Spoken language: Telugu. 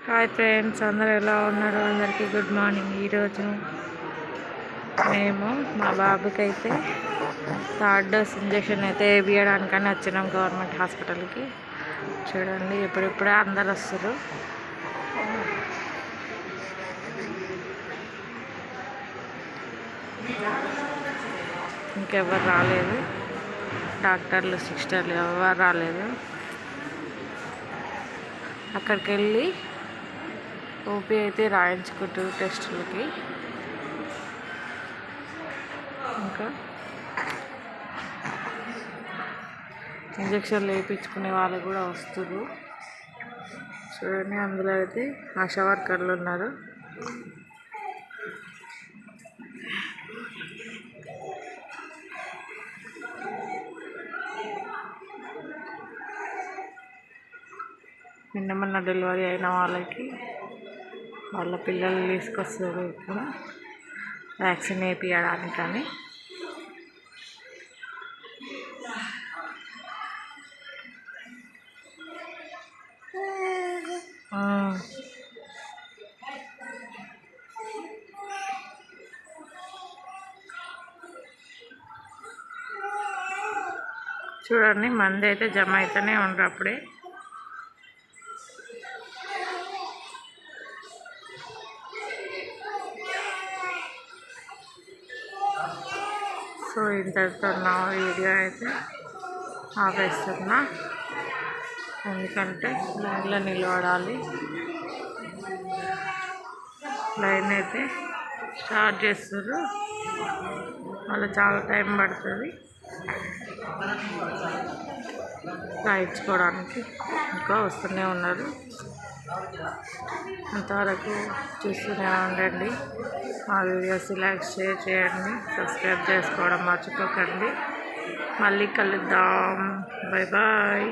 హాయ్ ఫ్రెండ్స్, అందరూ ఎలా ఉన్నారు? అందరికీ గుడ్ మార్నింగ్. ఈరోజు మేము మా బాబుకి అయితే థర్డ్ డోస్ ఇంజెక్షన్ అయితే వేయడానికని వచ్చినాం గవర్నమెంట్ హాస్పిటల్కి. చూడండి, ఇప్పుడిప్పుడే అందరు వస్తారు. ఇంకెవరు రాలేదు, డాక్టర్లు సిస్టర్లు ఎవరు రాలేదు. అక్కడికి వెళ్ళి ఓపీ అయితే రాయించుకుంటారు టెస్టులకి. ఇంకా ఇంజక్షన్లు వేయించుకునే వాళ్ళు కూడా వస్తారు. చూడండి, అందులో అయితే ఆశా వర్కర్లు ఉన్నారు. నిన్న డెలివరీ అయిన వాళ్ళకి వాళ్ళ పిల్లలు తీసుకొస్తారు ఇప్పుడు వ్యాక్సిన్ వేయించడానికని. చూడండి, మంది అయితే జమ అయితేనే ఉండరు అప్పుడే. సో ఇంతటితో నా వీడియో అయితే ఆపేస్తున్నా, ఎందుకంటే లైన్లో నిలబడాలి. లైన్ అయితే స్టార్ట్ చేస్తారు, మళ్ళీ చాలా టైం పడుతుంది రాయించుకోవడానికి. ఇంకా వస్తూనే ఉన్నారు. అంతవరకు చూస్తూనే ఉండండి. మా వీడియోస్ లైక్, షేర్ చేయండి, సబ్స్క్రైబ్ చేసుకోవడం మర్చిపోకండి. మళ్ళీ కలుద్దాం. Bye bye.